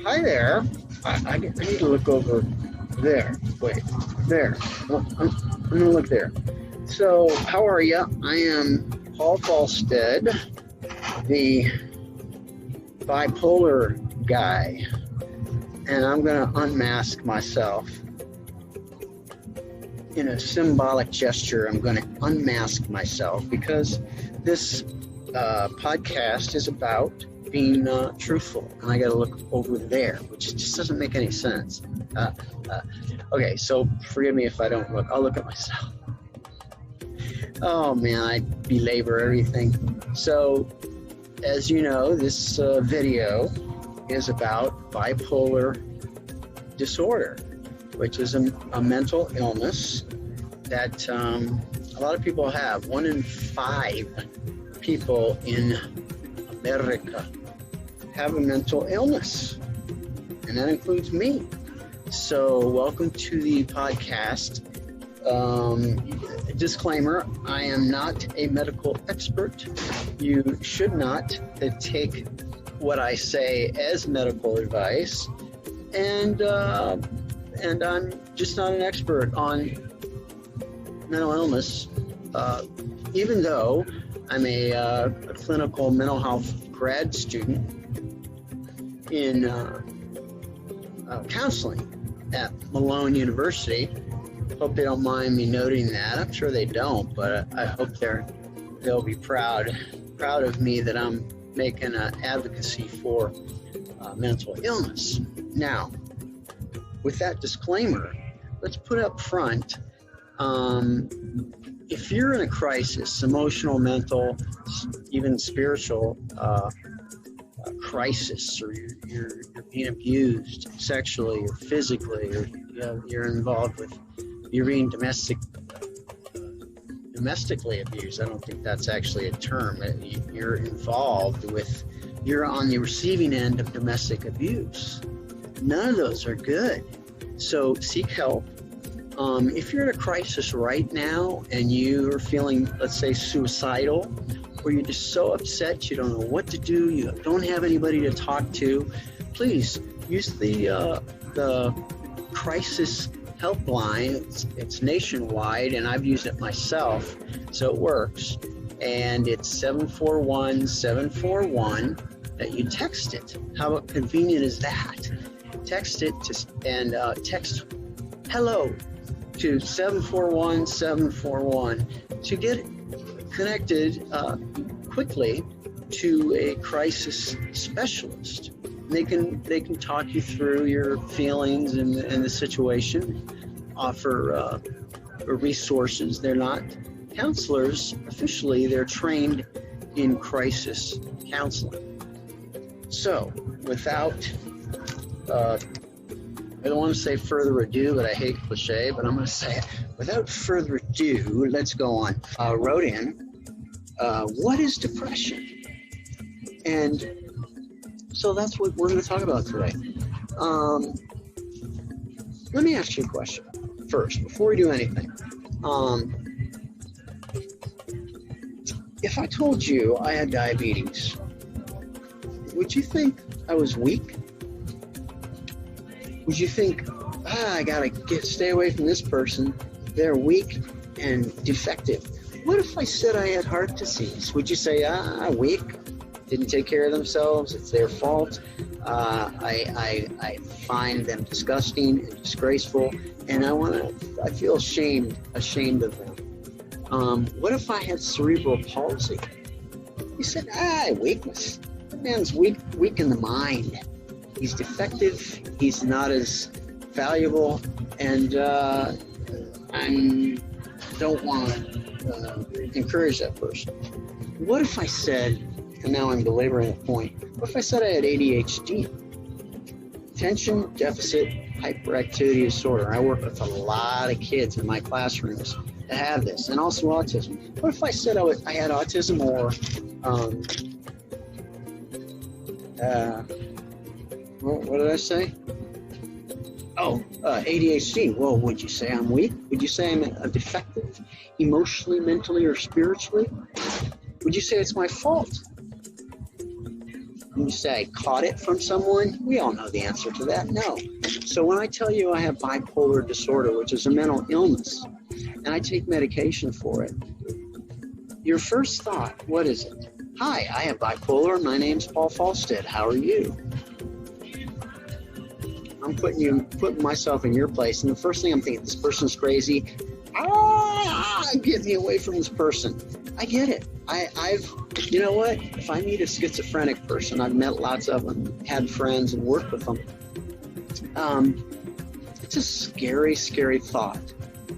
Hi there. I need to look over there. Wait, there. Oh, I'm going to look there. So, how are you? I am Paul Falstad, the bipolar guy, and I'm going to unmask myself. In a symbolic gesture, I'm going to unmask myself because this podcast is about being truthful, and I got to look over there, which just doesn't make any sense. Okay, so forgive me if I don't look. I'll look at myself. Oh man, I belabor everything. So, as you know, this video is about bipolar disorder, which is a mental illness that a lot of people have. 1 in 5 people in America have a mental illness, and that includes me. So welcome to the podcast. Disclaimer, I am not a medical expert. You should not take what I say as medical advice, and I'm just not an expert on mental illness, even though I'm a clinical mental health grad student in counseling at Malone University. Hope they don't mind me noting that. I'm sure they don't, but I hope they'll be proud of me that I'm making an advocacy for mental illness. Now, with that disclaimer, let's put up front, if you're in a crisis, emotional, mental, even spiritual crisis, or you're being abused sexually or physically, or you're involved with, you're being domestically abused. I don't think that's actually a term. You're involved with, you're on the receiving end of domestic abuse. None of those are good. So seek help. If you're in a crisis right now and you're feeling, let's say, suicidal, or you're just so upset you don't know what to do, you don't have anybody to talk to, please use the crisis helpline. It's nationwide, and I've used it myself, so it works. And it's 741-741 that you text it. How convenient is that? Text it and text hello to 741-741 to get connected quickly to a crisis specialist. They can talk you through your feelings and the situation, offer resources. They're not counselors officially, they're trained in crisis counseling. So without I don't want to say further ado, but I hate cliche, but I'm going to say it. Without further ado, let's go on. Wrote in, what is depression? And so that's what we're going to talk about today. Let me ask you a question first, before we do anything. If I told you I had diabetes, would you think I was weak? Would you think, I gotta stay away from this person, they're weak and defective? What if I said I had heart disease? Would you say, weak, didn't take care of themselves, it's their fault, I find them disgusting and disgraceful, and I feel ashamed of them? What if I had cerebral palsy? You said, weakness. That man's weak in the mind. He's defective, he's not as valuable, and I don't want to encourage that person. What if I said, and now I'm belaboring the point, what if I said I had ADHD? Attention Deficit Hyperactivity Disorder. I work with a lot of kids in my classrooms that have this, and also autism. What if I said I had autism, or what did I say? ADHD. Well, would you say I'm weak? Would you say I'm a defective emotionally, mentally, or spiritually? Would you say it's my fault? You say, I caught it from someone? We all know the answer to that. No. So when I tell you I have bipolar disorder, which is a mental illness, and I take medication for it, your first thought, what is it? Hi, I have bipolar. My name's Paul Falstad. How are you? I'm putting myself in your place, and the first thing I'm thinking, this person's crazy. Get me away from this person. I get it. You know what? If I meet a schizophrenic person, I've met lots of them, had friends, and worked with them. It's a scary, scary thought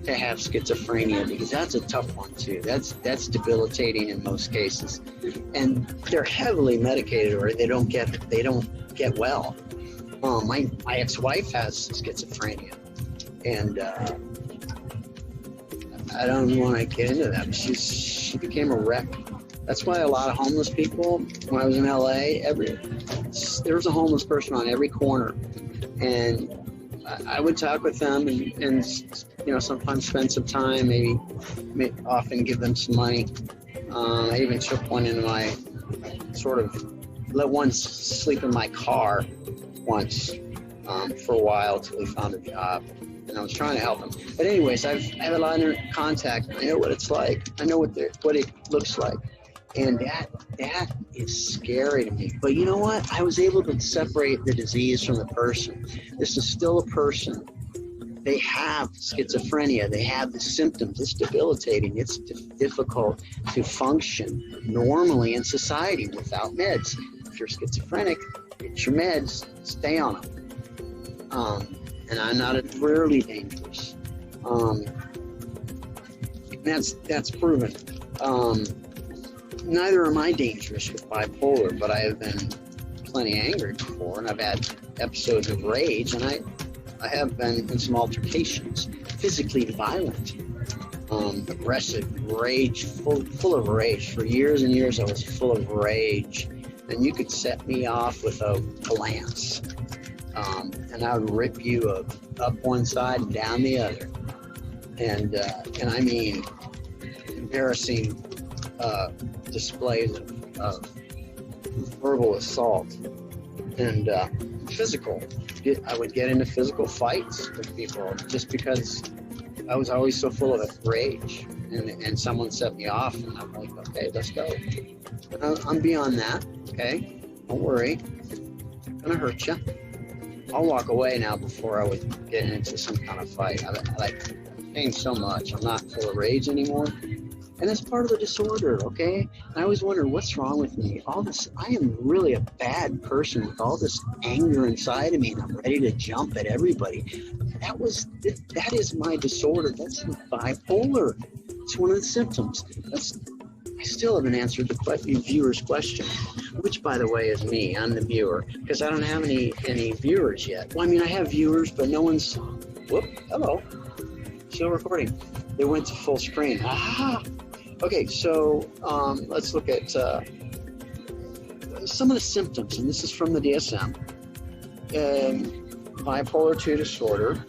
to have schizophrenia, because that's a tough one too. That's debilitating in most cases, and they're heavily medicated, or they don't get well. My ex-wife has schizophrenia, and I don't want to get into that. She became a wreck. That's why a lot of homeless people, when I was in LA, there was a homeless person on every corner, and I would talk with them and sometimes spend some time, maybe often give them some money. I even took one into my let one sleep in my car once for a while till he found a job. And I was trying to help him. But anyways, I have a lot of contact. I know what it's like. I know what it looks like. And that is scary to me. But you know what? I was able to separate the disease from the person. This is still a person. They have schizophrenia. They have the symptoms. It's debilitating. It's difficult to function normally in society without meds. If you're schizophrenic, get your meds. Stay on them. And I'm not rarely dangerous. That's proven. Neither am I dangerous with bipolar, but I have been plenty angry before, and I've had episodes of rage, and I have been in some altercations, physically violent, aggressive, rage, full of rage. For years and years, I was full of rage, and you could set me off with a glance. And I would rip you up one side and down the other. And I mean, embarrassing displays of verbal assault and physical. I would get into physical fights with people just because I was always so full of rage. And someone set me off, and I'm like, okay, let's go. I'm beyond that, okay? Don't worry. I'm gonna hurt you. I'll walk away now before I would get into some kind of fight. I've changed so much. I'm not full of rage anymore. And it's part of the disorder, okay? And I always wonder, what's wrong with me? I am really a bad person with all this anger inside of me, and I'm ready to jump at everybody. That is my disorder. That's bipolar. It's one of the symptoms. I still haven't answered the viewer's question, which, by the way, is me. I'm the viewer, because I don't have any viewers yet. Well, I mean, I have viewers, but no one's... Hello. Still recording. They went to full screen. Okay, so let's look at some of the symptoms, and this is from the DSM. Bipolar 2 disorder.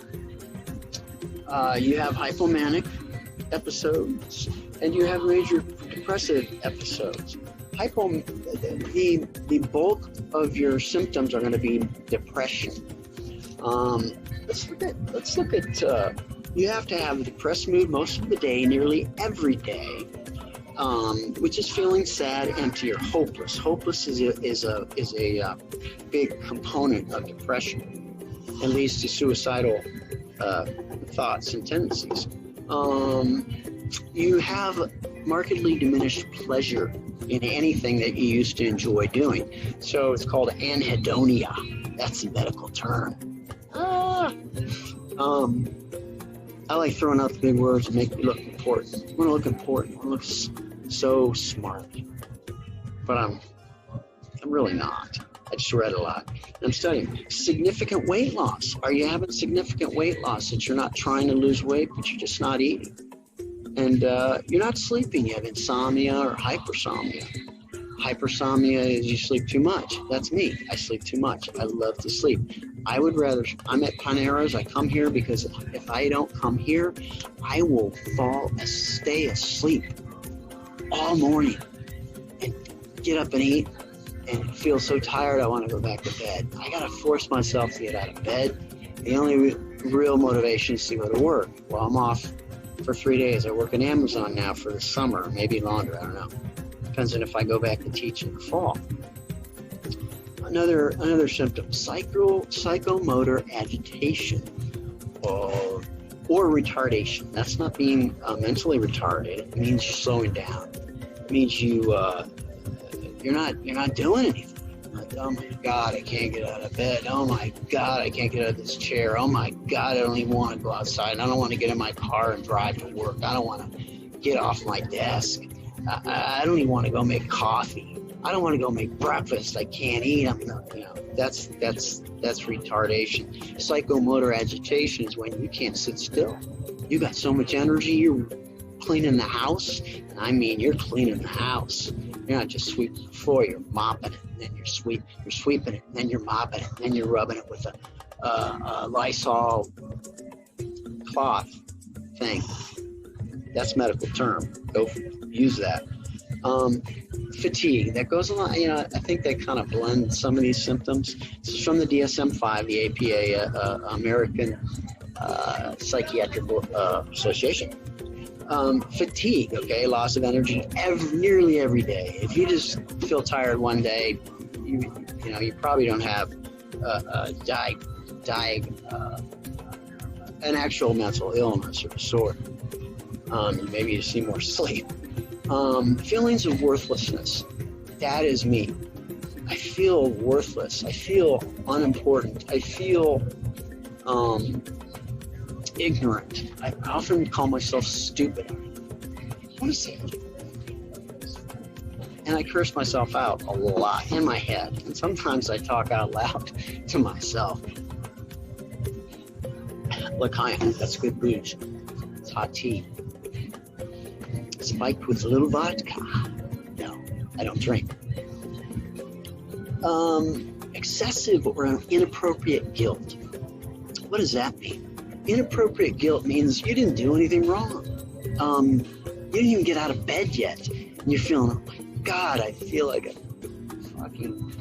You have hypomanic episodes, and you have major depressive episodes. The bulk of your symptoms are going to be depression. Let's look at you have to have a depressed mood most of the day, nearly every day, which is feeling sad, empty, or hopeless. Hopeless is a big component of depression. It leads to suicidal thoughts and tendencies. You have markedly diminished pleasure in anything that you used to enjoy doing. So it's called anhedonia. That's the medical term. I like throwing out the big words to make me look important. I want to look important. I want to look so smart. But I'm really not. I just read a lot. I'm studying. Significant weight loss. Are you having significant weight loss that you're not trying to lose weight, but you're just not eating? And you're not sleeping. You have insomnia or hypersomnia. Hypersomnia is you sleep too much. That's me. I sleep too much. I love to sleep. I'm at Paneras. I come here because if I don't come here, I will stay asleep all morning and get up and eat and feel so tired I want to go back to bed. I got to force myself to get out of bed. The only real motivation is to go to work. Well, I'm off for 3 days. I work in Amazon now for the summer, maybe longer, I don't know. Depends on if I go back to teach in the fall. Another symptom, psychomotor agitation or retardation. That's not being mentally retarded. It means you're slowing down. It means you're not doing anything. Like, oh my God, I can't get out of bed. Oh my God, I can't get out of this chair. Oh my God, I don't even want to go outside. I don't want to get in my car and drive to work. I don't want to get off my desk. I don't even want to go make coffee. I don't want to go make breakfast. I can't eat. That's retardation. Psychomotor agitation is when you can't sit still. You got so much energy. You're cleaning the house, and I mean you're cleaning the house. You're not just sweeping the floor. You're mopping it, and then you're sweeping it, and then you're mopping it, and then you're rubbing it with a Lysol cloth thing. That's a medical term. Go use that. Fatigue, that goes along, I think they kind of blend some of these symptoms. This is from the DSM-V, the APA, American Psychiatric Association. Fatigue, okay, loss of energy nearly every day. If you just feel tired one day, you probably don't have an actual mental illness or disorder. Maybe you just need more sleep. Feelings of worthlessness. That is me. I feel worthless. I feel unimportant. I feel ignorant. I often call myself stupid. What is that? And I curse myself out a lot in my head. And sometimes I talk out loud to myself. L'chaim, that's good booze. It's hot tea. Spiked with a little vodka. No, I don't drink. Excessive or inappropriate guilt. What does that mean? Inappropriate guilt means you didn't do anything wrong. You didn't even get out of bed yet. And you're feeling, oh my God, I feel like a fucking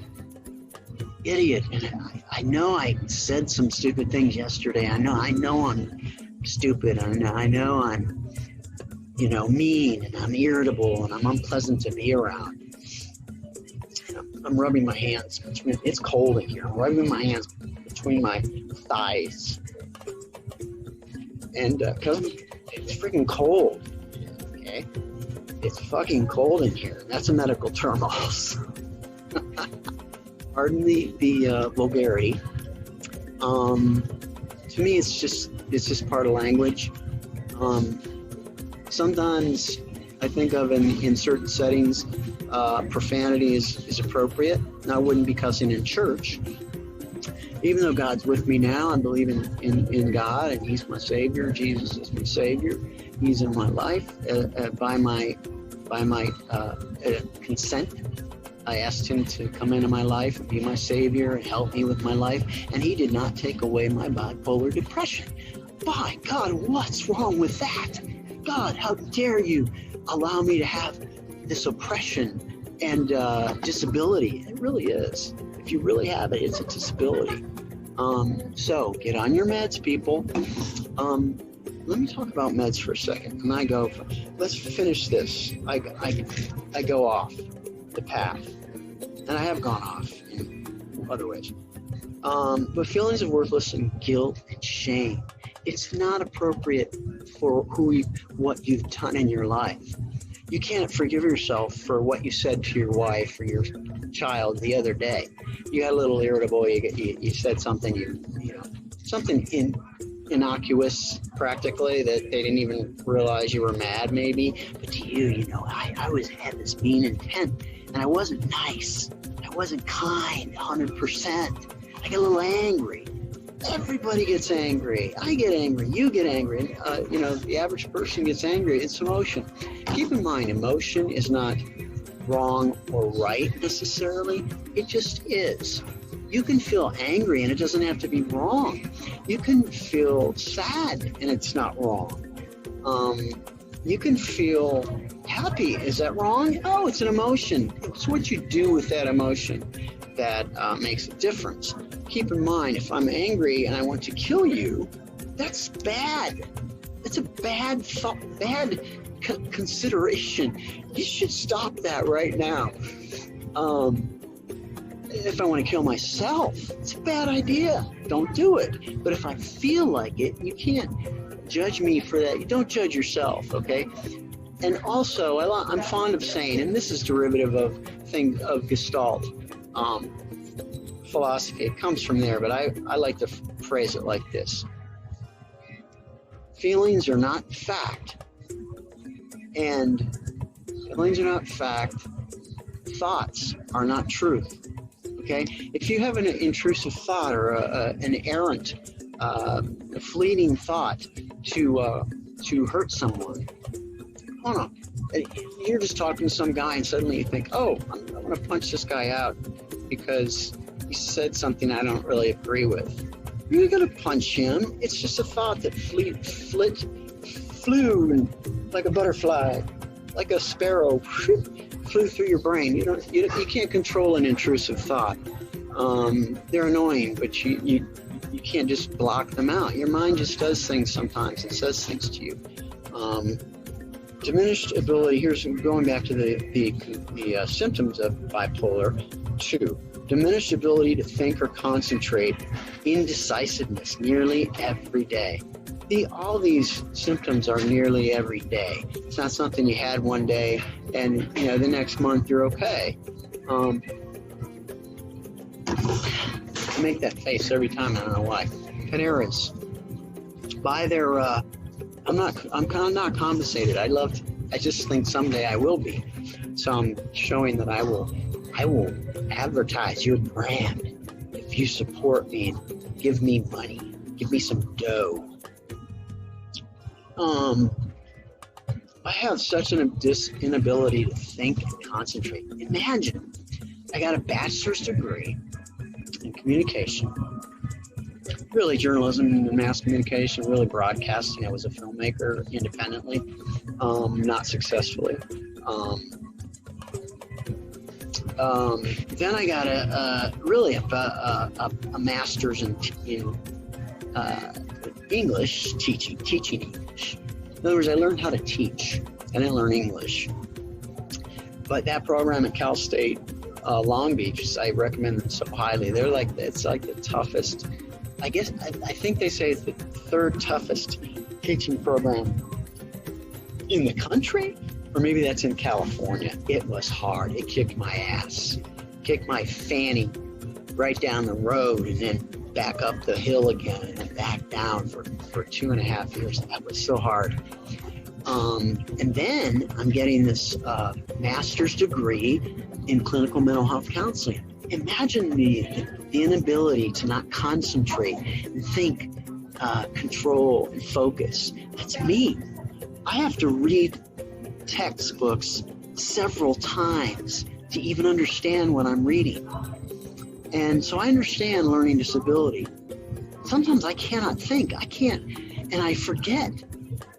idiot. And I know I said some stupid things yesterday. I know I'm stupid. I know I'm mean, and I'm irritable, and I'm unpleasant to be around. I'm rubbing my hands it's cold in here. I'm rubbing my hands between my thighs. And because it's freaking cold, okay? It's fucking cold in here. That's a medical term also. Pardon the vulgarity. To me, it's just part of language. Sometimes I think of in certain settings, profanity is appropriate. And I wouldn't be cussing in church. Even though God's with me now, I believe in God, and He's my Savior. Jesus is my Savior. He's in my life. By my consent, I asked Him to come into my life and be my Savior and help me with my life. And He did not take away my bipolar depression. By God, what's wrong with that? God, how dare you allow me to have this oppression and disability? It really is. If you really have it, it's a disability. So get on your meds, people. Let me talk about meds for a second. And let's finish this. I go off the path. And I have gone off in other ways. But feelings of worthlessness and guilt and shame. It's not appropriate for what you've done in your life. You can't forgive yourself for what you said to your wife or your child the other day. You got a little irritable. You said something something innocuous practically that they didn't even realize you were mad maybe. But to you, I had this mean intent, and I wasn't nice. I wasn't kind 100%. I get a little angry. Everybody gets angry. I get angry. You get angry. The average person gets angry. It's emotion. Keep in mind, emotion is not wrong or right necessarily. It just is. You can feel angry and it doesn't have to be wrong. You can feel sad and it's not wrong. You can feel happy. Is that wrong? Oh, it's an emotion. It's what you do with that emotion that makes a difference. Keep in mind, if I'm angry and I want to kill you, that's bad. That's a bad thought, bad consideration. You should stop that right now. If I want to kill myself, it's a bad idea. Don't do it. But if I feel like it, you can't judge me for that. You don't judge yourself, okay? And also, I'm fond of saying, and this is derivative of Gestalt philosophy. It comes from there, but I like to phrase it like this. Feelings are not fact. And feelings are not fact. Thoughts are not truth. Okay? If you have an intrusive thought or an errant, a fleeting thought to hurt someone, hold on. You're just talking to some guy and suddenly you think, oh, I'm going to punch this guy out because he said something I don't really agree with. You're going to punch him. It's just a thought that flew like a butterfly, like a sparrow, flew through your brain. You can't control an intrusive thought. They're annoying, but you can't just block them out. Your mind just does things sometimes. It says things to you. Diminished ability. Here's going back to the symptoms of bipolar 2. Diminished ability to think or concentrate, indecisiveness nearly every day. All these symptoms are nearly every day. It's not something you had one day and the next month you're okay. I make that face every time. I don't know why. Paneras. By their, I'm kind of not compensated. I just think someday I will be. So I'm showing that I will advertise your brand if you support me and give me money, give me some dough. I have such an inability to think and concentrate. Imagine, I got a bachelor's degree in communication, really journalism and mass communication, really broadcasting. I was a filmmaker independently, not successfully. Then I got a master's in English, teaching English. In other words, I learned how to teach. I didn't learn English. But that program at Cal State Long Beach, I recommend them so highly. It's like the toughest. I guess I think they say it's the third toughest teaching program in the country, or maybe that's in California. It was hard. It kicked my ass, kicked my fanny right down the road, and then back up the hill again, and then back down for 2.5 years. That was so hard. And then I'm getting this master's degree in clinical mental health counseling. Imagine the inability to not concentrate and think, control and focus. That's me. I have to read textbooks several times to even understand what I'm reading. And so I understand learning disability. Sometimes I cannot think. I can't, and I forget.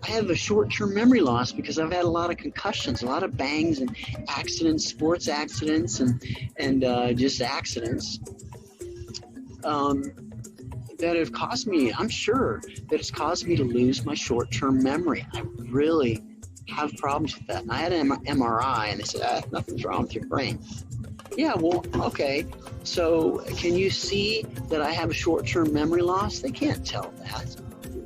I have a short-term memory loss because I've had a lot of concussions, a lot of bangs and accidents, sports accidents, and just accidents that have caused me, I'm sure, that it's caused me to lose my short-term memory. I really have problems with that. And I had an MRI, and they said, nothing's wrong with your brain. Yeah, well, okay. So can you see that I have a short-term memory loss? They can't tell that.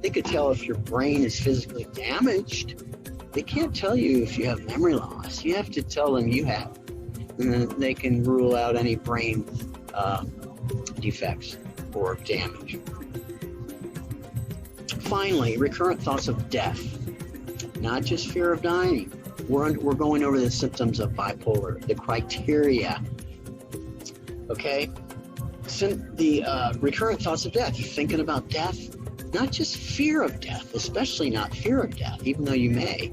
They could tell if your brain is physically damaged. They can't tell you if you have memory loss. You have to tell them you have. And then they can rule out any brain defects or damage. Finally, recurrent thoughts of death. Not just fear of dying. We're going over the symptoms of bipolar, the criteria. Okay? The recurrent thoughts of death. You're thinking about death. Not just fear of death, especially not fear of death, even though you may.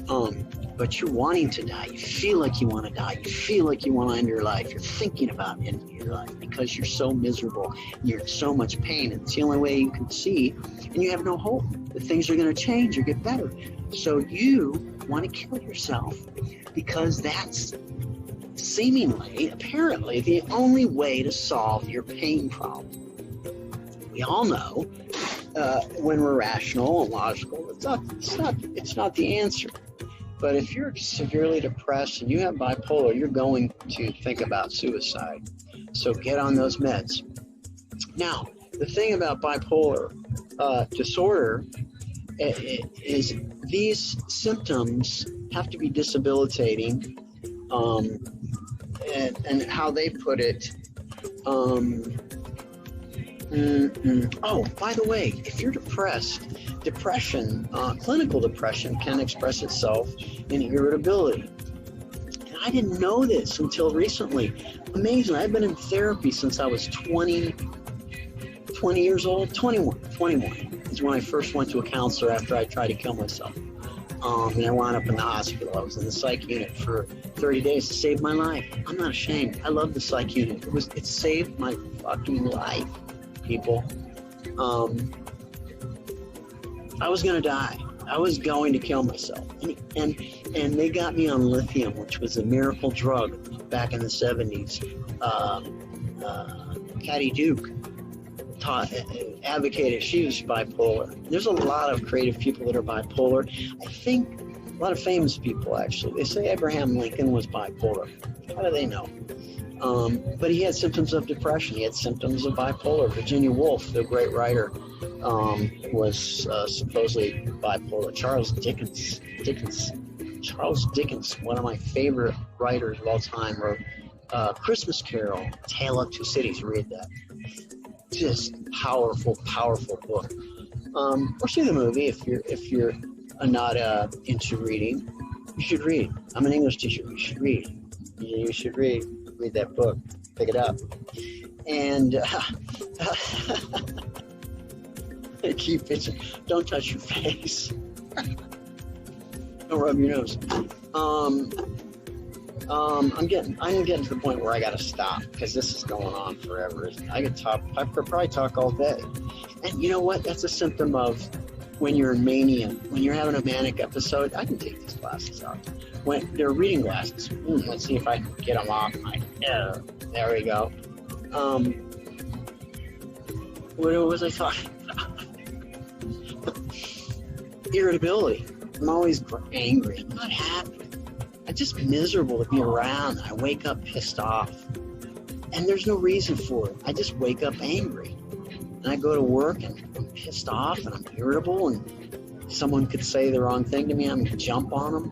but you're wanting to die. You feel like you want to die. You feel like you want to end your life. You're thinking about ending your life because you're so miserable. You're in so much pain. And it's the only way you can see, and you have no hope that things are going to change or get better. So you want to kill yourself because that's seemingly, apparently, the only way to solve your pain problem. We all know when we're rational and logical, it's not the answer. But if you're severely depressed and you have bipolar, you're going to think about suicide. So get on those meds. Now, the thing about bipolar disorder is these symptoms have to be debilitating, and how they put it. Oh, by the way, if you're depressed, depression, clinical depression can express itself in irritability. And I didn't know this until recently. Amazing. I've been in therapy since I was 20 years old. 21 is when I first went to a counselor after I tried to kill myself. And I wound up in the hospital. I was in the psych unit for 30 days. It saved my life. I'm not ashamed. I love the psych unit. It saved my fucking life, people. I was going to die. I was going to kill myself. And they got me on lithium, which was a miracle drug back in the 70s. Patty Duke advocated. She was bipolar. There's a lot of creative people that are bipolar. I think a lot of famous people, actually. They say Abraham Lincoln was bipolar. How do they know? But he had symptoms of depression. He had symptoms of bipolar. Virginia Woolf, the great writer, was supposedly bipolar. Charles Dickens, one of my favorite writers of all time, wrote Christmas Carol, Tale of Two Cities. Read that. Just powerful book. Or see the movie if you're not into reading. You should read. I'm an English teacher. You should read. You should read that book. Pick it up. And keep itching. Don't touch your face. Don't rub your nose. I'm getting to the point where I gotta stop because this is going on forever. I could probably talk all day. And you know what? That's a symptom of when you're in mania, when you're having a manic episode. I can take these glasses off. When they're reading glasses. Let's see if I can get them off my hair. There we go. What was I talking about? Irritability. I'm always angry. I'm not happy. I'm just miserable to be around. I wake up pissed off. And there's no reason for it. I just wake up angry. And I go to work and I'm pissed off and I'm irritable, and someone could say the wrong thing to me. I'm going to jump on them,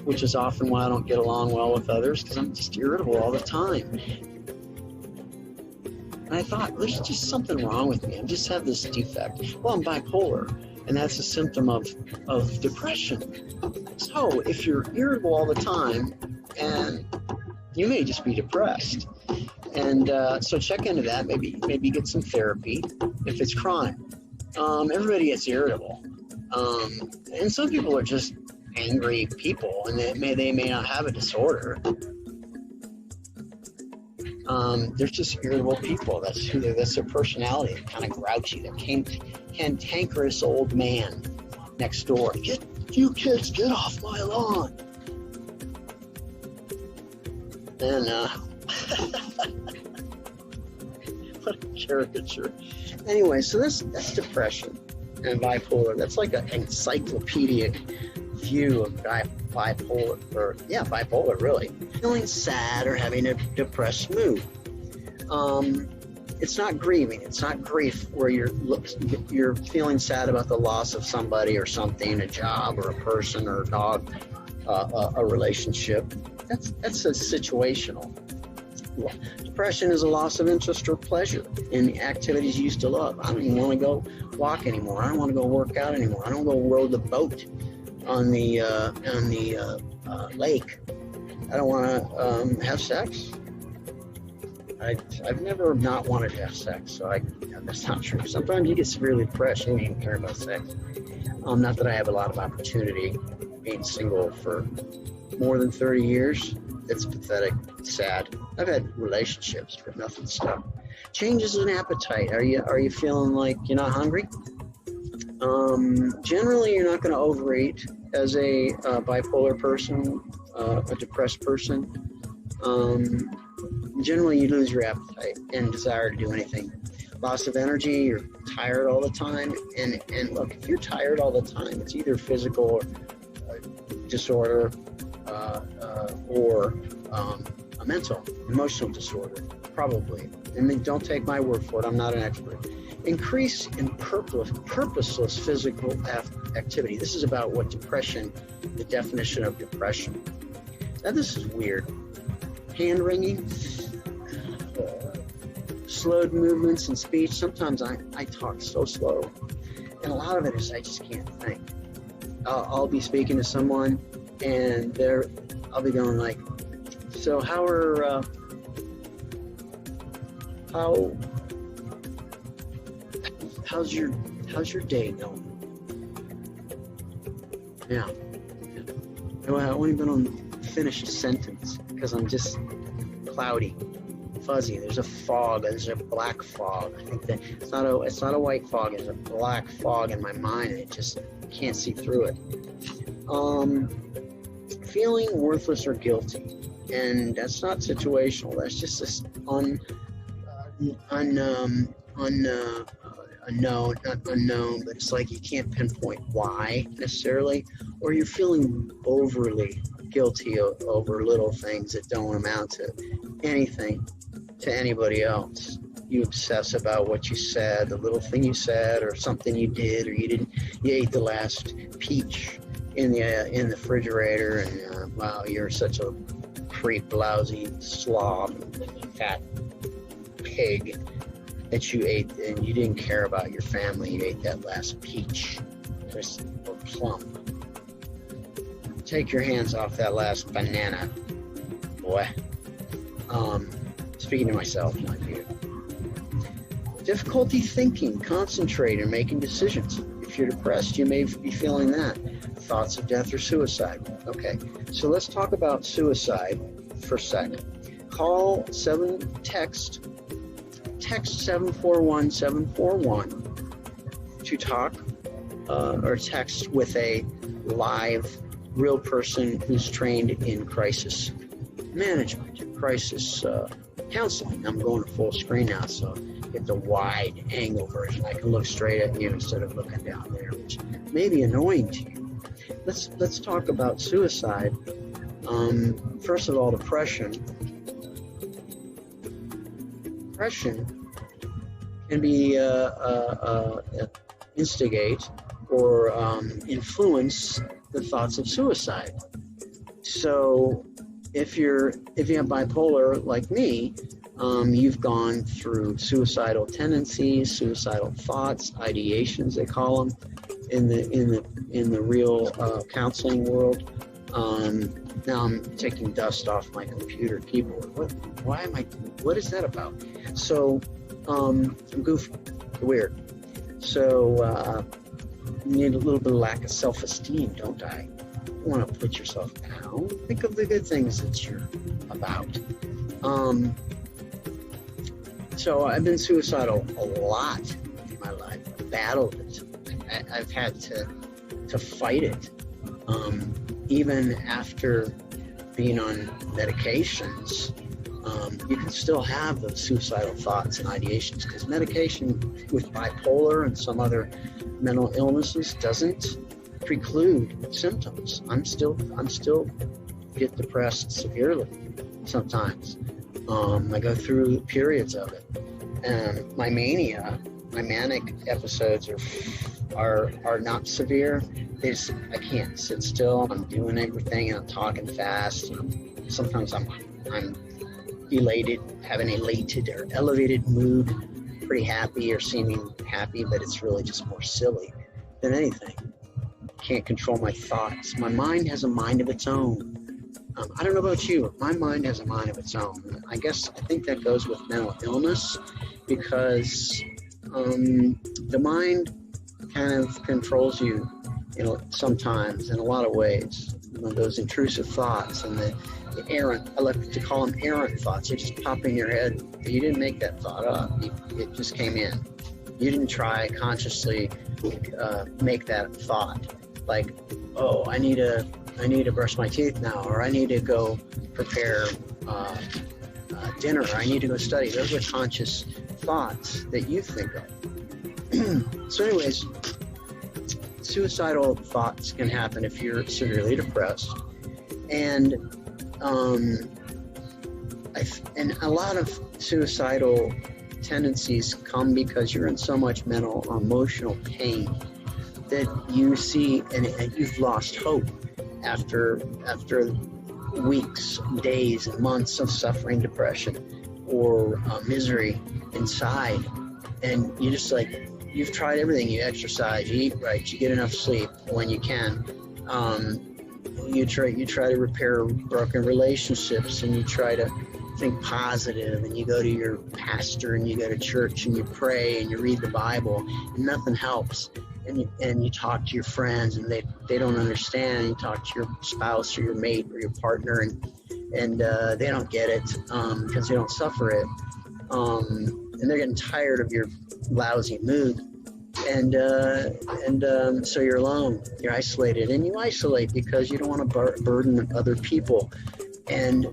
which is often why I don't get along well with others, because I'm just irritable all the time. And I thought, there's just something wrong with me. I just have this defect. Well, I'm bipolar, and that's a symptom of depression. So if you're irritable all the time, and you may just be depressed. And so check into that. Maybe get some therapy if it's chronic. Everybody gets irritable. And some people are just angry people, and they may not have a disorder. They're just irritable people. That's their personality. They're kind of grouchy. They're cantankerous old man next door. You kids, get off my lawn. And what a caricature. Anyway, so that's depression and bipolar. That's like an encyclopedic view of bipolar, bipolar really. Feeling sad or having a depressed mood. It's not grieving. It's not grief where you're feeling sad about the loss of somebody or something, a job or a person or a dog, a relationship. That's a situational. Depression is a loss of interest or pleasure in the activities you used to love. I don't even want to go walk anymore. I don't want to go work out anymore. I don't go row the boat on the lake. I don't want to have sex. I've never not wanted to have sex, so that's not true. Sometimes you get severely depressed, you don't even care about sex. Not that I have a lot of opportunity being single for more than 30 years. It's pathetic, it's sad. I've had relationships, but nothing stuck. Changes in appetite. Are you feeling like you're not hungry? Generally, you're not going to overeat as a bipolar person, a depressed person. Generally, you lose your appetite and desire to do anything. Loss of energy, you're tired all the time. And look, if you're tired all the time, it's either physical or disorder or a mental, emotional disorder, probably. And then don't take my word for it. I'm not an expert. Increase in purposeless physical activity. This is about what depression, the definition of depression. Now, this is weird. Hand wringing, slowed movements in speech. Sometimes I talk so slow, and a lot of it is I just can't think. I'll be speaking to someone, and I'll be going like, so how's your day going? Yeah. Well, I won't even finish a sentence because I'm just cloudy, fuzzy. There's a fog. There's a black fog. I think that it's not a white fog. It's a black fog in my mind, and it just can't see through it. Feeling worthless or guilty, and that's not situational. That's just this unknown, but it's like you can't pinpoint why necessarily, or you're feeling overly guilty over little things that don't amount to anything to anybody else. You obsess about what you said, the little thing you said, or something you did, or you ate the last peach in the refrigerator, and wow, you're such a creep, lousy slob, fat pig that you ate, and you didn't care about your family. You ate that last peach or plum. Take your hands off that last banana, boy. Speaking to myself, not you. Difficulty thinking, concentrating, making decisions. If you're depressed, you may be feeling that. Thoughts of death or suicide. Okay, so let's talk about suicide for a second. Text 741-741 to talk, or text with a live, real person who's trained in crisis management, crisis counseling. I'm going to full screen now, so get the wide angle version. I can look straight at you instead of looking down there, which may be annoying to you. Let's talk about suicide. First of all, depression. Depression can be instigate or influence the thoughts of suicide. So if you have bipolar like me, you've gone through suicidal tendencies, suicidal thoughts, ideations they call them in the real counseling world. Now I'm taking dust off my computer keyboard. What is that about? So I'm goofy, weird. So you need a little bit of lack of self-esteem, don't I? You want to put yourself down. Think of the good things that you're about. So I've been suicidal a lot in my life. I've battled it. I've had to fight it. Even after being on medications, you can still have those suicidal thoughts and ideations, because medication with bipolar and some other mental illnesses doesn't preclude symptoms. I'm still get depressed severely sometimes. I go through periods of it, and my manic episodes are not severe. I can't sit still. I'm doing everything, and I'm talking fast. And sometimes I'm elated, have an elated or elevated mood, pretty happy or seeming happy, but it's really just more silly than anything. Can't control my thoughts. My mind has a mind of its own. I don't know about you, but my mind has a mind of its own. I think that goes with mental illness, because the mind kind of controls you sometimes in a lot of ways. Those intrusive thoughts and the errant, I like to call them errant thoughts. They just pop in your head. You didn't make that thought up. It just came in. You didn't try consciously make that thought. Like, oh, I need to brush my teeth now, or I need to go prepare dinner, or I need to go study. Those are conscious thoughts that you think of. So anyways, suicidal thoughts can happen if you're severely depressed. And a lot of suicidal tendencies come because you're in so much mental or emotional pain that you see and you've lost hope after weeks, days, and months of suffering depression or misery inside. And you just like, you've tried everything. You exercise, you eat right, you get enough sleep when you can. You try to repair broken relationships, and you try to think positive, and you go to your pastor, and you go to church, and you pray, and you read the Bible, and nothing helps. And you talk to your friends, and they don't understand. You talk to your spouse or your mate or your partner, and they don't get it because they don't suffer it. And they're getting tired of your lousy mood. And so you're alone, you're isolated, and you isolate because you don't want to burden other people. And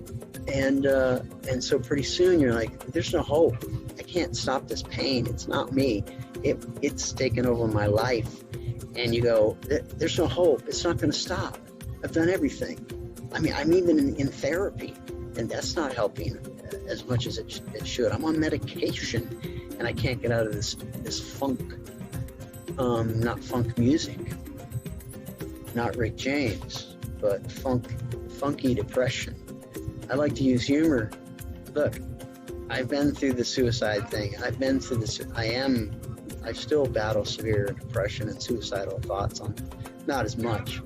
so pretty soon you're like, there's no hope. I can't stop this pain. It's not me. It's taken over my life. And you go, there's no hope. It's not going to stop. I've done everything. I mean, I'm even in therapy, and that's not helping as much as it should. I'm on medication, and I can't get out of this funk. Not funk music, not Rick James, but funky depression. I like to use humor. Look, I've been through the suicide thing. I've been through this. I still battle severe depression and suicidal thoughts. Not as much,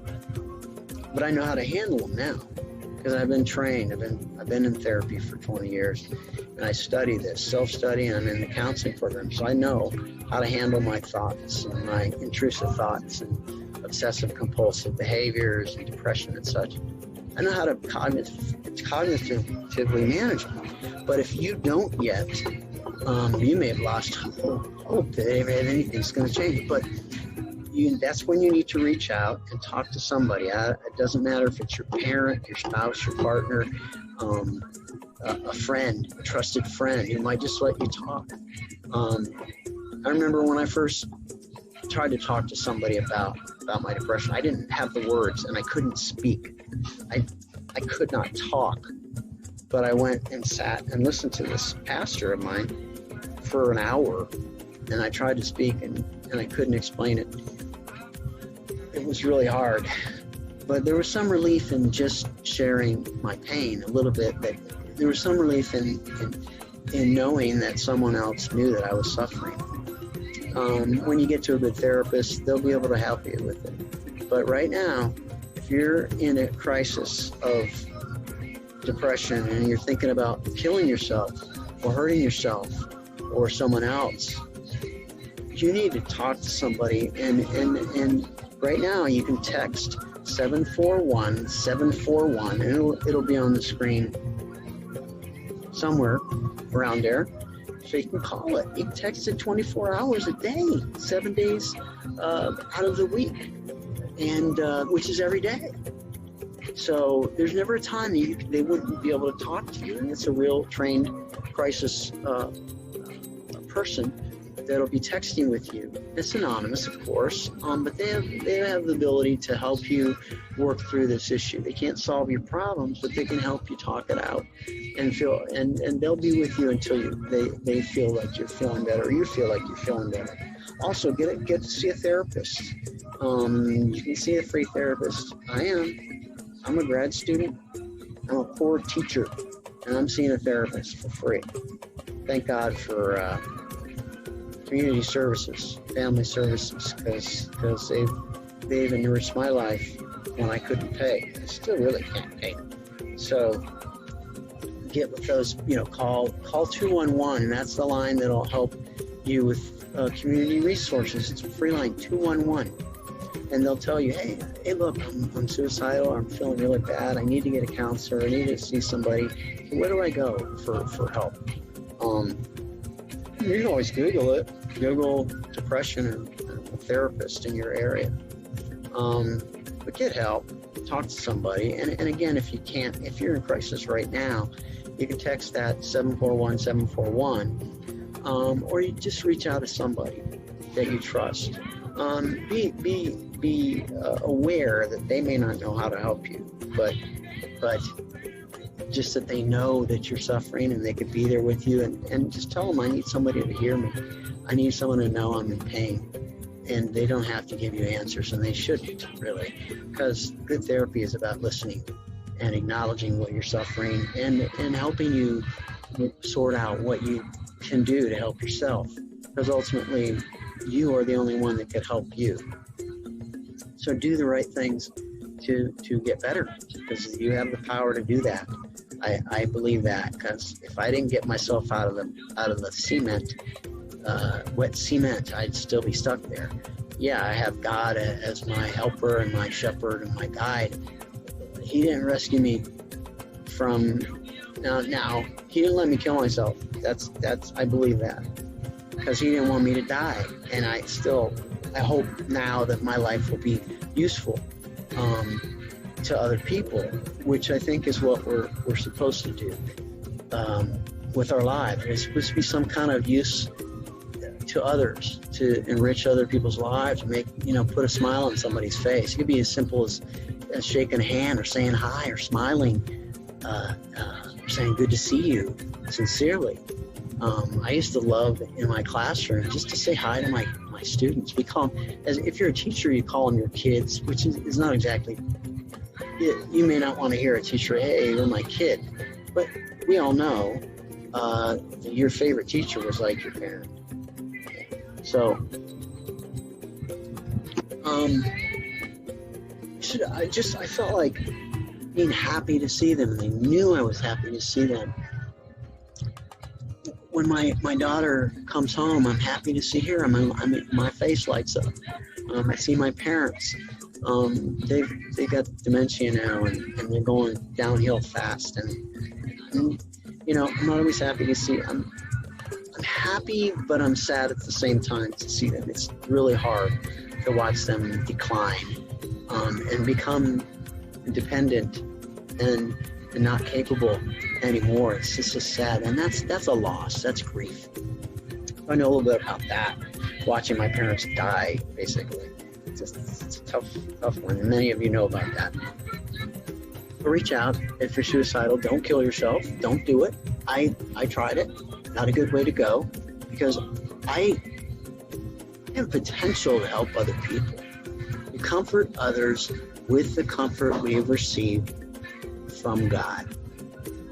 but I know how to handle them now because I've been trained. I've been in therapy for 20 years, and I study this, self-study, and I'm in the counseling program, so I know how to handle my thoughts and my intrusive thoughts and obsessive compulsive behaviors and depression and such. I know how to cognitively manage them. But if you don't yet, you may have lost hope that anything's going to change. But that's when you need to reach out and talk to somebody. It doesn't matter if it's your parent, your spouse, your partner, a friend, a trusted friend who might just let you talk. I remember when I first tried to talk to somebody about my depression, I didn't have the words and I couldn't speak. I could not talk, but I went and sat and listened to this pastor of mine for an hour, and I tried to speak and I couldn't explain it. It was really hard, but there was some relief in just sharing my pain a little bit. That there was some relief in knowing that someone else knew that I was suffering. When you get to a good therapist, they'll be able to help you with it. But right now, if you're in a crisis of depression and you're thinking about killing yourself or hurting yourself or someone else, you need to talk to somebody. And right now, you can text 741-741, and it'll be on the screen somewhere around there. So you can call it. You can text it 24 hours a day, 7 days out of the week, and which is every day. So there's never a time that they wouldn't be able to talk to you. And it's a real trained crisis person that'll be texting with you. It's anonymous, of course, but they have the ability to help you work through this issue. They can't solve your problems, but they can help you talk it out and feel. And they'll be with you until they feel like you're feeling better, or you feel like you're feeling better. Also, get to see a therapist. You can see a free therapist. I'm a grad student. I'm a poor teacher, and I'm seeing a therapist for free. Thank God for community services, family services, because they've enriched my life when I couldn't pay. I still really can't pay. So get with those, call 211, and that's the line that'll help you with community resources. It's a free line, 211. and they'll tell you, hey, look, I'm suicidal, I'm feeling really bad, I need to get a counselor, I need to see somebody. Where do I go for help? You can always Google it. Google depression and a therapist in your area. But get help. Talk to somebody. And again, if you're in crisis right now, you can text that 741-741, or you just reach out to somebody that you trust. Be aware that they may not know how to help you, but just that they know that you're suffering and they could be there with you, and just tell them, I need somebody to hear me. I need someone to know I'm in pain. And they don't have to give you answers, and they shouldn't, really, because good therapy is about listening and acknowledging what you're suffering and helping you sort out what you can do to help yourself, because ultimately you are the only one that could help you. So do the right things to get better, because you have the power to do that. I believe that, because if I didn't get myself out of the cement, wet cement, I'd still be stuck there. Yeah, I have God as my helper and my shepherd and my guide. He didn't rescue me from now. He didn't let me kill myself. That's I believe that, because he didn't want me to die. And I hope now that my life will be useful to other people, which I think is what we're supposed to do with our lives. It's supposed to be some kind of use to others, to enrich other people's lives, put a smile on somebody's face. It could be as simple as shaking a hand or saying hi or smiling, or saying good to see you sincerely. I used to love in my classroom just to say hi to my students. We call them, as if you're a teacher, you call them your kids, which is not exactly, you may not want to hear a teacher, hey, you're my kid, but we all know your favorite teacher was like your parent. So, I felt like being happy to see them, and they knew I was happy to see them. When my daughter comes home, I'm happy to see her. My face lights up. I see my parents. They've got dementia now, and they're going downhill fast. And I'm not always happy to see. I'm happy, but I'm sad at the same time to see them. It's really hard to watch them decline and become dependent and not capable anymore. It's just so sad, and that's a loss. That's grief. I know a little bit about that. Watching my parents die, basically, it's a tough one. And many of you know about that. But reach out if you're suicidal. Don't kill yourself. Don't do it. I tried it. Not a good way to go, because I have potential to help other people. We comfort others with the comfort we have received from God.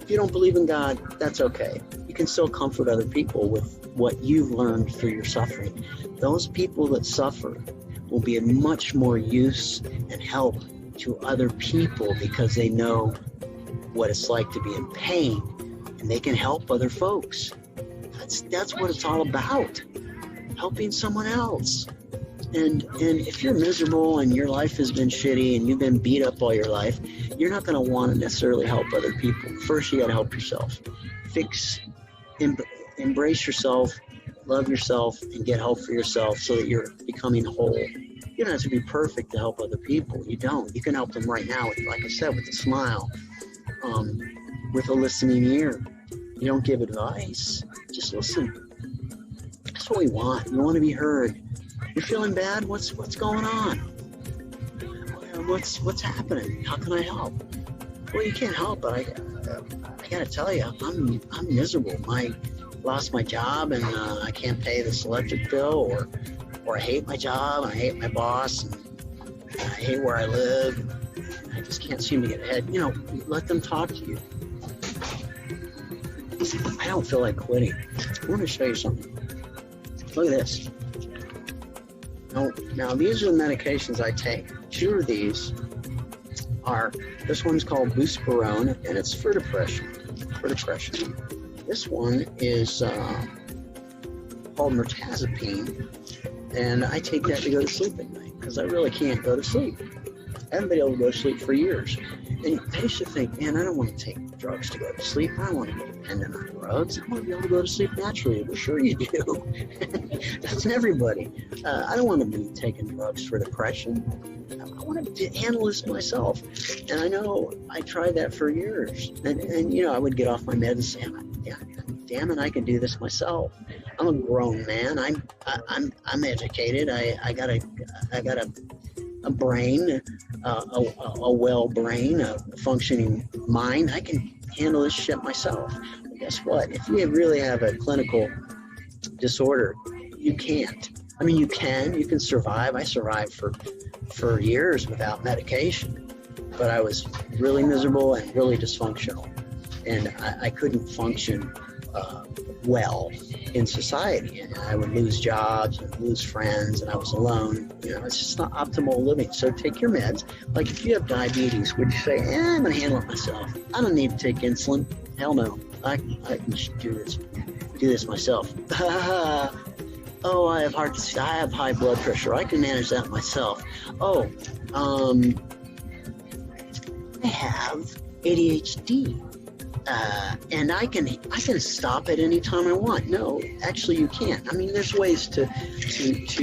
If you don't believe in God, that's okay. You can still comfort other people with what you've learned through your suffering. Those people that suffer will be of much more use and help to other people, because they know what it's like to be in pain, and they can help other folks. That's what it's all about, helping someone else. And if you're miserable and your life has been shitty and you've been beat up all your life, you're not going to want to necessarily help other people. First, you got to help yourself. Embrace yourself, love yourself, and get help for yourself so that you're becoming whole. You don't have to be perfect to help other people. You don't. You can help them right now, like I said, with a smile, with a listening ear. You don't give advice. Just listen. That's what we want. We want to be heard. You're feeling bad? What's going on? What's happening? How can I help? Well, you can't help, but I gotta tell you, I'm miserable. I lost my job, and I can't pay this electric bill, or I hate my job, and I hate my boss, and I hate where I live. And I just can't seem to get ahead. Let them talk to you. I don't feel like quitting. I want to show you something. Look at this. Now these are the medications I take. 2 of these are, this one's called Buspirone, and it's for depression. This one is called mirtazapine, and I take that to go to sleep at night. because I really can't go to sleep. I haven't been able to go to sleep for years. And I used to think, man, I don't want to take drugs to go to sleep. I don't want to be dependent on drugs. I want to be able to go to sleep naturally. Well, sure you do. That's everybody. I don't want to be taking drugs for depression. I want to handle this myself. And I know I tried that for years. And you know, I would get off my meds and say, damn it, I can do this myself. I'm a grown man. I'm educated. I got a brain, a well brain, a functioning mind. I can handle this shit myself. But guess what? If you really have a clinical disorder, you can't. I mean, you can survive. I survived for years without medication, but I was really miserable and really dysfunctional, and I couldn't function well in society, and I would lose jobs and lose friends, and I was alone. You know, it's just not optimal living. So take your meds. Like if you have diabetes, would you say, I'm going to handle it myself? I don't need to take insulin. Hell no. I can do this myself. Oh, I have high blood pressure. I can manage that myself. Oh, I have ADHD. And I can stop at any time I want. No, actually you can't. I mean, there's ways to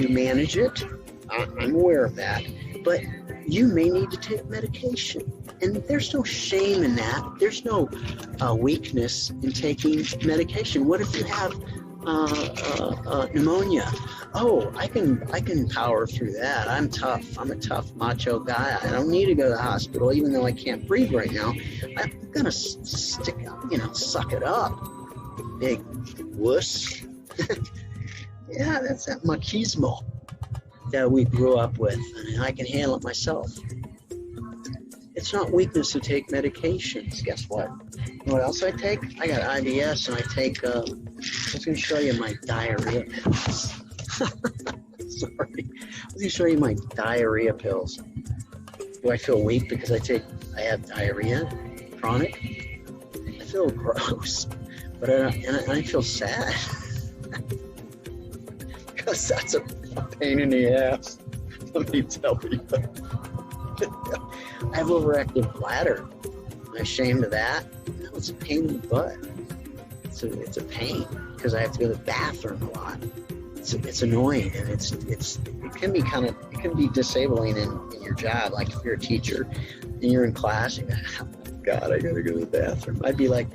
manage it. I'm aware of that. But you may need to take medication. And there's no shame in that. There's no weakness in taking medication. What if you have pneumonia? Oh, I can power through that. I'm tough. I'm a tough macho guy. I don't need to go to the hospital, even though I can't breathe right now. I'm gonna suck it up, big wuss. Yeah, that's that machismo that we grew up with, and I can handle it myself. It's not weakness to take medications. Guess what? You know what else I take? I got IBS, and I take. I was going to show you my diarrhea pills. Sorry. I was going to show you my diarrhea pills. Do I feel weak because I have diarrhea? Chronic? I feel gross, but I feel sad. Because that's a pain in the ass. Let me tell you. I have overactive bladder. I'm ashamed of that. No, it's a pain in the butt. It's a pain because I have to go to the bathroom a lot. It's annoying, and it can be disabling in your job. Like if you're a teacher and you're in class, you go, oh God, I gotta go to the bathroom. I'd be like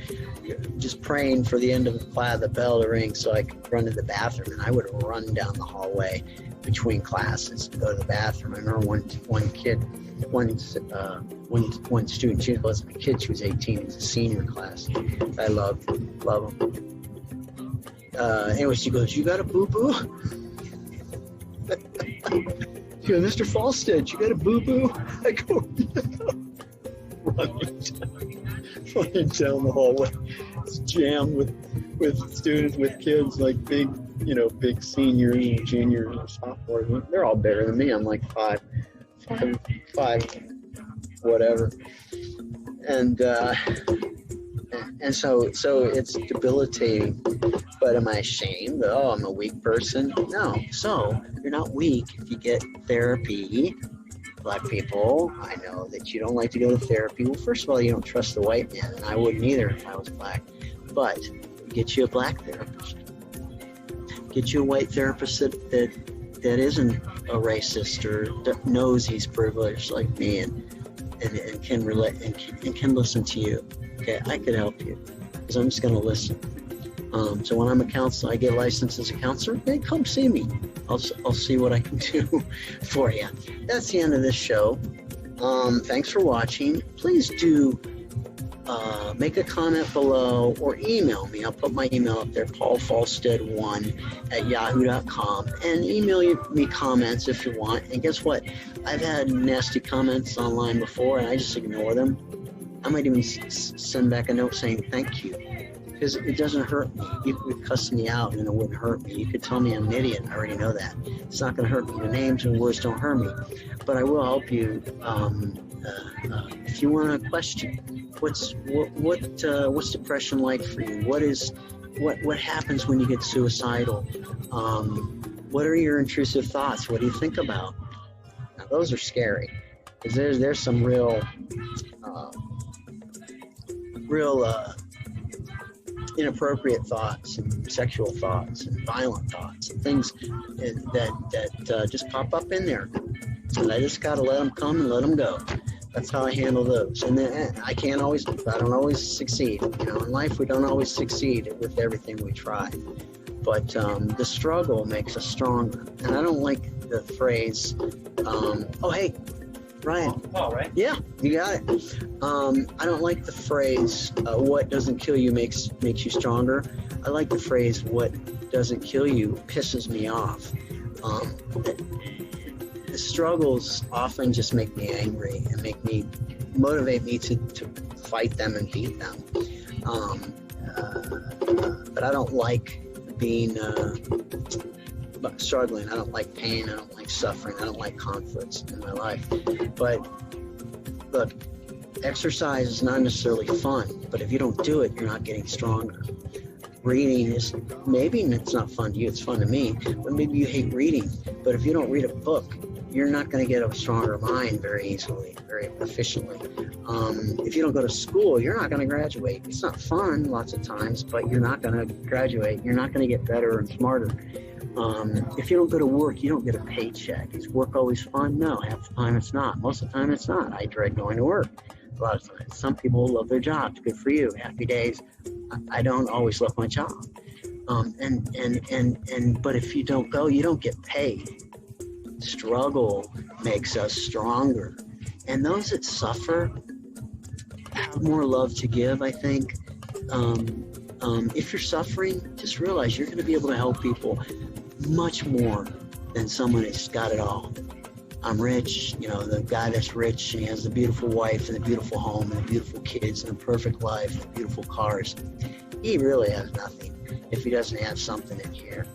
just praying for the end of the class, the bell to ring, so I could run to the bathroom, and I would run down the hallway between classes to go to the bathroom. I remember one student, she wasn't a kid, she was 18, it was a senior class. I love them. Anyway, she goes, you got a boo-boo? She goes, Mr. Falstad, you got a boo-boo? I go, no. Running down the hallway. It's jammed with students, with kids, like big seniors and juniors and sophomores. They're all bigger than me. I'm like five, whatever. And so it's debilitating. But am I ashamed? Oh, I'm a weak person? No. So you're not weak if you get therapy. Black people, I know that you don't like to go to therapy. Well, first of all, you don't trust the white man, and I wouldn't either if I was black. But get you a black therapist. Get you a white therapist that isn't a racist or that knows he's privileged like me and can relate and can listen to you. Okay, I could help you because I'm just going to listen. So when I'm a counselor, I get licensed as a counselor. Hey, come see me. I'll see what I can do for you. That's the end of this show. Thanks for watching. Please do make a comment below or email me. I'll put my email up there, paulfalstad1@yahoo.com, and email me comments if you want. And guess what? I've had nasty comments online before, and I just ignore them. I might even send back a note saying thank you. Because it doesn't hurt me. You could cuss me out and it wouldn't hurt me. You could tell me I'm an idiot. I already know that. It's not going to hurt me. The names and words don't hurt me. But I will help you if you want a question. What's depression like for you? What happens when you get suicidal? What are your intrusive thoughts? What do you think about? those are scary, because there's some real inappropriate thoughts and sexual thoughts and violent thoughts and things that just pop up in there, and I just got to let them come and let them go. That's how I handle those. And then I don't always succeed. In life we don't always succeed with everything we try. But the struggle makes us stronger. And I don't like the phrase, oh, hey, Ryan. Oh, right? Yeah, you got it. I don't like the phrase, what doesn't kill you makes you stronger. I like the phrase, what doesn't kill you pisses me off. The struggles often just make me angry and motivate me to fight them and beat them. But I don't like being struggling. I don't like pain. I don't like suffering. I don't like conflicts in my life. But look, exercise is not necessarily fun, but if you don't do it, you're not getting stronger. Reading is, maybe it's not fun to you, it's fun to me, but maybe you hate reading. But if you don't read a book, you're not going to get a stronger mind very easily, very efficiently. If you don't go to school, you're not going to graduate. It's not fun lots of times, but you're not going to graduate. You're not going to get better and smarter. If you don't go to work, you don't get a paycheck. Is work always fun? No, half the time it's not. Most of the time it's not. I dread going to work a lot of times. Some people love their jobs. Good for you. Happy days. I don't always love my job. But if you don't go, you don't get paid. Struggle makes us stronger. And those that suffer have more love to give, I think. If you're suffering, just realize you're going to be able to help people much more than someone that's got it all. I'm rich, the guy that's rich and he has the beautiful wife and the beautiful home and the beautiful kids and a perfect life and beautiful cars. He really has nothing if he doesn't have something in here,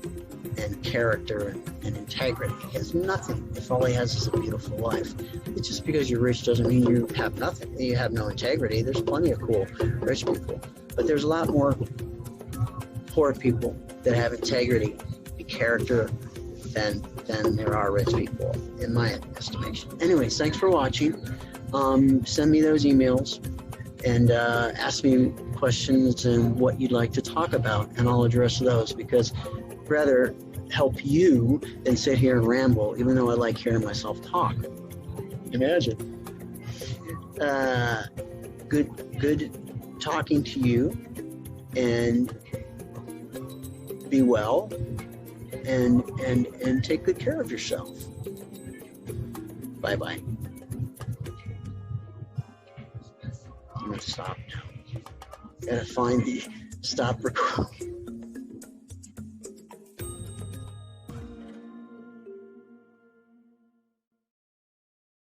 and character and integrity. He has nothing if all he has is a beautiful life. It's just because you're rich doesn't mean you have nothing. You have no integrity. There's plenty of cool rich people, but there's a lot more poor people that have integrity and character than there are rich people, in my estimation. Anyways, thanks for watching. Send me those emails and ask me questions and what you'd like to talk about, and I'll address those, because I'd rather help you than sit here and ramble, even though I like hearing myself talk. Imagine. Good talking to you, and be well, and take good care of yourself. Bye-bye. I'm going to stop now. Gotta find the stop recording.